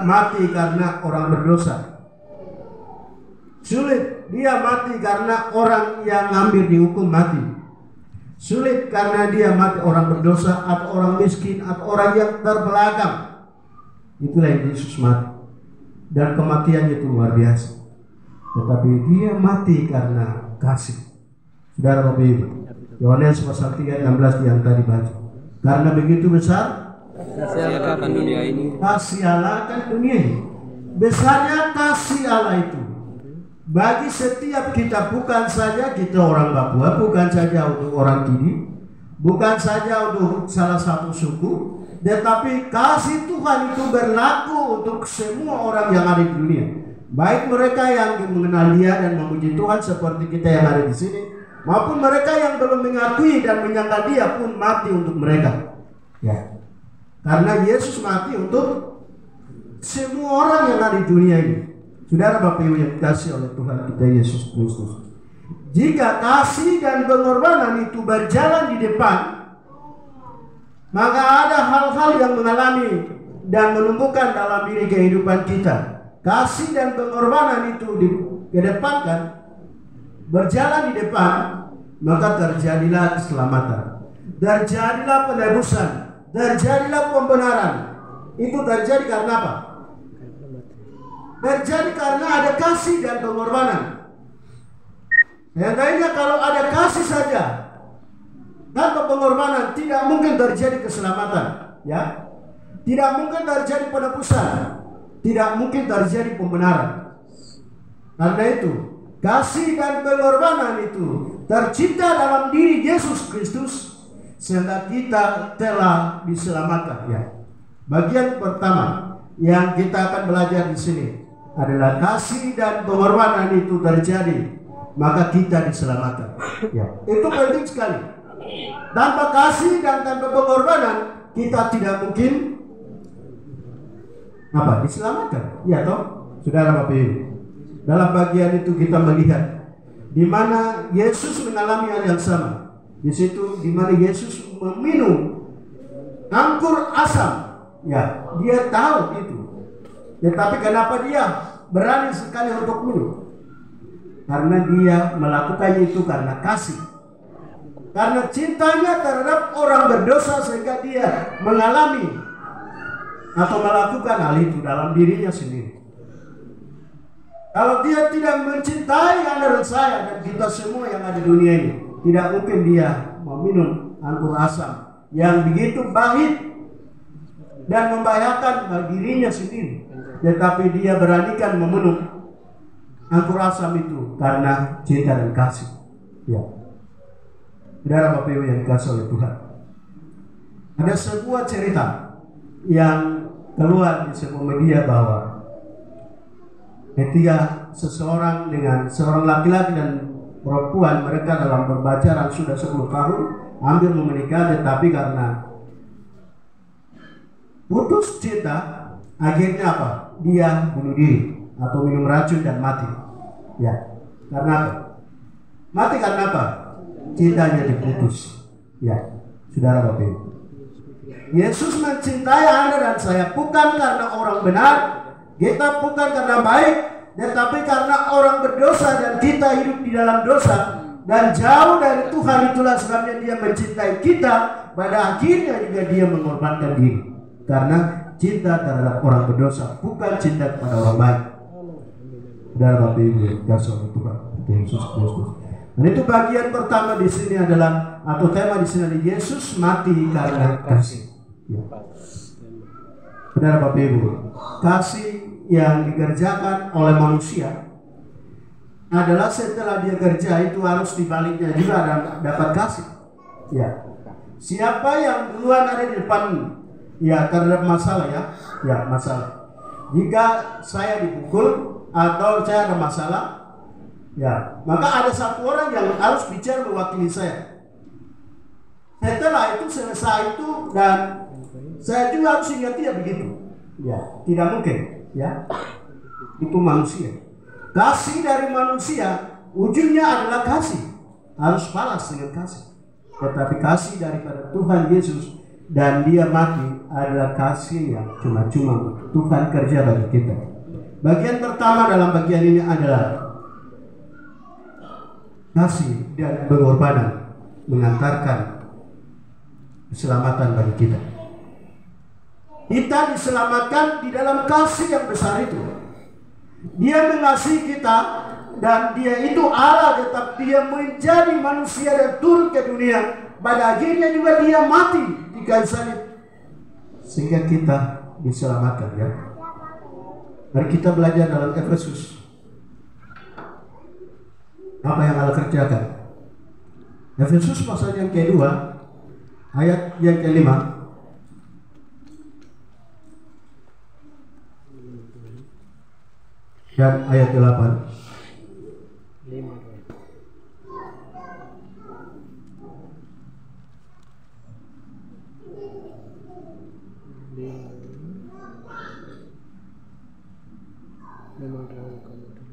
mati karena orang berdosa. Sulit dia mati karena orang yang hampir dihukum mati. Sulit karena dia mati orang berdosa atau orang miskin atau orang yang terbelakang. Itulah yang Yesus mati. Dan kematiannya itu luar biasa. Tetapi dia mati karena kasih. Saudara Bapak Ibu, Yohanes pasal 3 ayat 16 yang tadi baca. Karena begitu besar kasih Allah akan dunia ini. Kasih Allah akan dunia ini. Besarnya kasih Allah itu bagi setiap kita, bukan saja kita orang Papua, bukan saja untuk orang Kini, bukan saja untuk salah satu suku, tetapi kasih Tuhan itu berlaku untuk semua orang yang ada di dunia. Baik mereka yang mengenal Dia dan memuji Tuhan seperti kita yang ada di sini, maupun mereka yang belum mengakui dan menyangka Dia pun mati untuk mereka. Ya. Karena Yesus mati untuk semua orang yang ada di dunia ini. Saudara Bapak Ibu yang dikasihi oleh Tuhan kita Yesus Kristus. Jika kasih dan pengorbanan itu berjalan di depan, maka ada hal-hal yang mengalami dan menumbuhkan dalam diri kehidupan kita. Kasih dan pengorbanan itu dikedepankan, berjalan di depan, maka terjadilah keselamatan, terjadilah penebusan, terjadilah pembenaran. Itu terjadi karena apa? Terjadi karena ada kasih dan pengorbanan. Yang lainnya kalau ada kasih saja tanpa pengorbanan tidak mungkin terjadi keselamatan, ya. Tidak mungkin terjadi penebusan, tidak mungkin terjadi pembenaran. Karena itu kasih dan pengorbanan itu tercipta dalam diri Yesus Kristus sehingga kita telah diselamatkan, ya. Bagian pertama yang kita akan belajar di sini adalah kasih dan pengorbanan itu terjadi, maka kita diselamatkan. Ya, itu penting sekali. Tanpa kasih dan tanpa pengorbanan kita tidak mungkin diselamatkan. Ya toh, saudara Bapak Ibu. Dalam bagian itu kita melihat di mana Yesus mengalami hal yang sama. Di situ di mana Yesus meminum anggur asam. Ya, dia tahu itu. Tetapi kenapa dia berani sekali untuk minum? Karena dia melakukannya itu karena kasih. Karena cintanya terhadap orang berdosa sehingga dia mengalami atau melakukan hal itu dalam dirinya sendiri. Kalau dia tidak mencintai Anda dan saya dan kita semua yang ada di dunia ini, tidak mungkin dia meminum anggur asam yang begitu pahit dan membahayakan bagi dirinya sendiri. Tetapi dia beranikan meminum anggur asam itu karena cinta dan kasih. Ya. Saudara Bapak Ibu yang dikasihi oleh Tuhan. Ada sebuah cerita yang keluar di sebuah media bahwa ketika seorang laki-laki dan perempuan, mereka dalam berpacaran sudah 10 tahun, hampir menikah, tetapi karena putus cinta, akhirnya apa? Dia bunuh diri atau minum racun dan mati. Ya, karena apa? Mati karena apa? Cintanya diputus. Ya, saudara Bapak Ibu. Yesus mencintai Anda dan saya bukan karena orang benar, kita bukan karena baik, tetapi karena orang berdosa dan kita hidup di dalam dosa dan jauh dari Tuhan. Itulah sebabnya dia mencintai kita. Pada akhirnya juga dia mengorbankan diri karena cinta terhadap orang berdosa, bukan cinta kepada orang baik. Saudara Bapak Ibu yang dikasihi oleh Tuhan Yesus Kristus. Dan itu bagian pertama di sini adalah, atau tema di sini adalah Yesus mati karena kasih. Ya. Saudara Bapak Ibu, kasih yang dikerjakan oleh manusia adalah setelah dia kerja itu harus dibaliknya juga dapat kasih. Ya. Siapa yang duluan ada di depan, ya, terhadap masalah, ya masalah. Jika saya dipukul atau saya ada masalah, ya, maka ada satu orang yang harus bicara mewakili saya. Setelah itu selesai itu dan saya juga harus ingat dia begitu. Ya, tidak mungkin, ya. Itu manusia. Kasih dari manusia ujungnya adalah kasih. Harus balas dengan kasih. Tetapi kasih daripada Tuhan Yesus dan dia mati adalah kasih yang cuma-cuma Tuhan kerja bagi kita. Bagian pertama dalam bagian ini adalah kasih dan pengorbanan mengantarkan keselamatan bagi kita. Kita diselamatkan di dalam kasih yang besar itu. Dia mengasihi kita dan dia itu Allah, tetap dia menjadi manusia dan turun ke dunia. Pada akhirnya juga dia mati di kayu salib sehingga kita diselamatkan, ya. Mari kita belajar dalam Efesus. Apa yang Allah kerjakan? Efesus pasal yang kedua, ayat yang kelima. Dan ayat 8. Memang terlalu kamu.